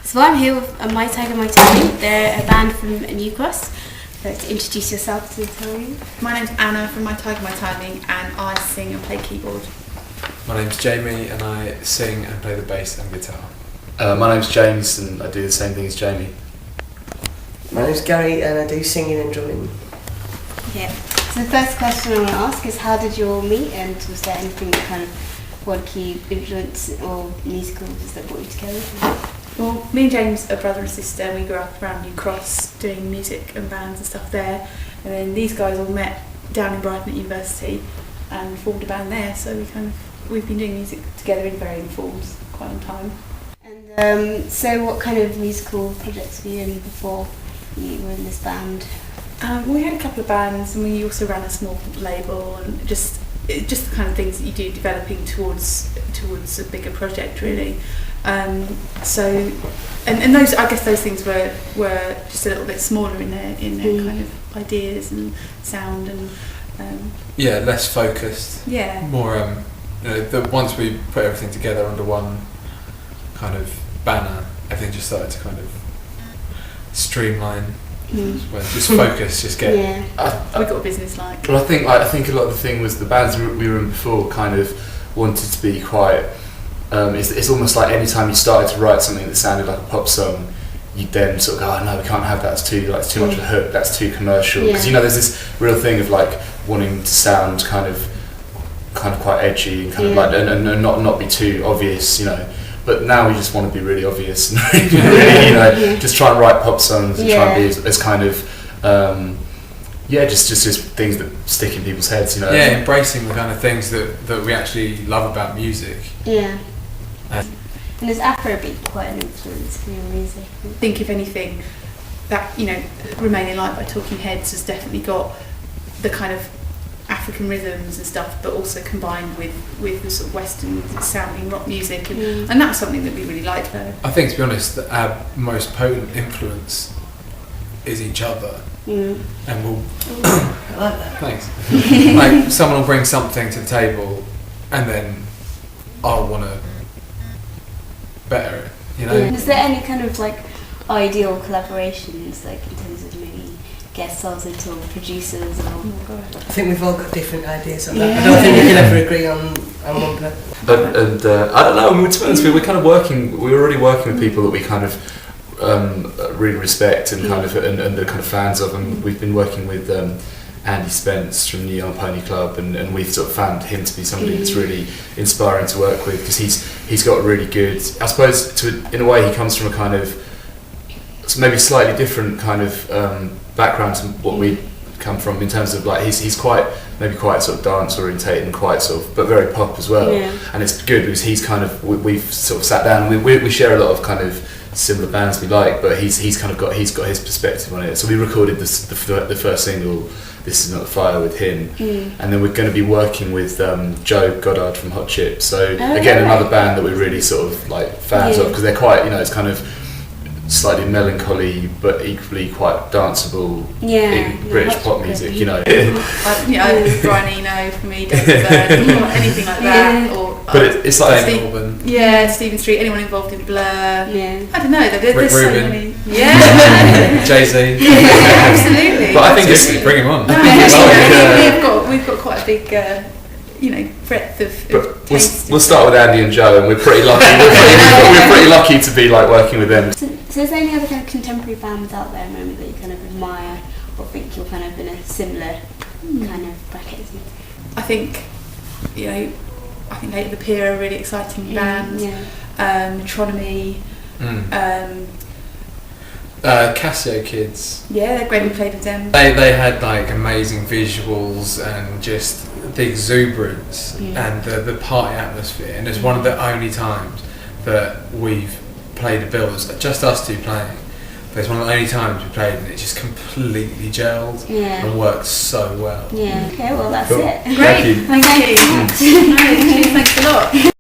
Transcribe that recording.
So I'm here with My Tiger, My Tony. They're a band from New Cross. So to introduce yourself to the Tony. My name's Anna from My Tiger, My Timing, and I sing and play keyboard. My name's Jamie and I sing and play the bass and guitar. My name's James and I do the same thing as Jamie. My name's Gary and I do singing and drumming. Yeah. So the first question I want to ask is, how did you all meet, and was there anything that kind of one key influence or musicals that brought you together? Well, me and James are brother and sister. We grew up around New Cross doing music and bands and stuff there. And then these guys all met down in Brighton at university and formed a band there. So we've been doing music together in varying forms for quite a long time. And so what kind of musical projects were you in before you were in this band? We had a couple of bands, and we also ran a small label, and just the kind of things that you do developing towards a bigger project, really. So those, I guess those things were just a little bit smaller in their kind of ideas and sound and yeah, less focused. Yeah. More once we put everything together under one kind of banner, everything just started to kind of streamline. When just focus, just get. Yeah. We got a business like. Well, I think a lot of the thing was the bands we were in before kind of wanted to be quite. It's almost like any time you started to write something that sounded like a pop song, you'd then sort of go, oh no, we can't have that. It's too much of a hook. That's too commercial. Because there's this real thing of like wanting to sound kind of quite edgy and kind of like and not be too obvious, But now we just want to be really obvious and really, just try and write pop songs and try and be as kind of, just things that stick in people's heads, Yeah, embracing the kind of things that we actually love about music. Yeah. And is Afrobeat quite an influence for your music? I think if anything, that Remain in Light by Talking Heads has definitely got the kind of African rhythms and stuff, but also combined with the sort of Western sounding rock music, and that's something that we really like though. I think, to be honest, that our most potent influence is each other. And we'll I like that. Thanks. Like someone will bring something to the table and then I'll want to better it, Is there any kind of like ideal collaborations, like in terms of maybe guest stars or producers? Or I think we've all got different ideas on that. I don't think we can ever agree on one person. And I don't know. I mean, to be honest, we were already working with people that we kind of really respect and kind of and are kind of fans of, and we've been working with Andy Spence from New York Pony Club, and we've sort of found him to be somebody that's really inspiring to work with, because he's got really good, I suppose, in a way he comes from a kind of maybe slightly different kind of background to what we come from, in terms of like he's quite sort of dance orientated and quite sort of, but very pop as well, and it's good because he's kind of, we've sort of sat down and we share a lot of kind of similar bands we like, but he's got his perspective on it. So we recorded the first single, This Is Not the Fire, with him, and then we're going to be working with Joe Goddard from Hot Chip. So again, another band that we're really sort of like fans of, because they're quite, it's kind of slightly melancholy but equally quite danceable British pop music, Brian Eno for me, David Byrne, or anything like that, or but it's like Stephen Street, anyone involved in Blur, I don't know, there's so many, Jay-Z, absolutely. But I think bring him on. No, we've got quite a big breadth of taste. We'll start with Andy and Joe, and we're pretty lucky. We're pretty lucky to be like working with them. So is there any other kind of contemporary bands out there at the moment that you kind of admire, or think you're kind of in a similar kind of bracket as you? I think Late the Pier are a really exciting band. Metronomy. Casio Kids. Yeah, they're great. We played with them. They had like amazing visuals and just the exuberance and the party atmosphere, and it's one of the only times that we've played a bill, just us two playing, but it's one of the only times we played and it just completely gelled and worked so well. Okay, well that's cool. it. Great. Thank you. Thank you. Thanks a lot.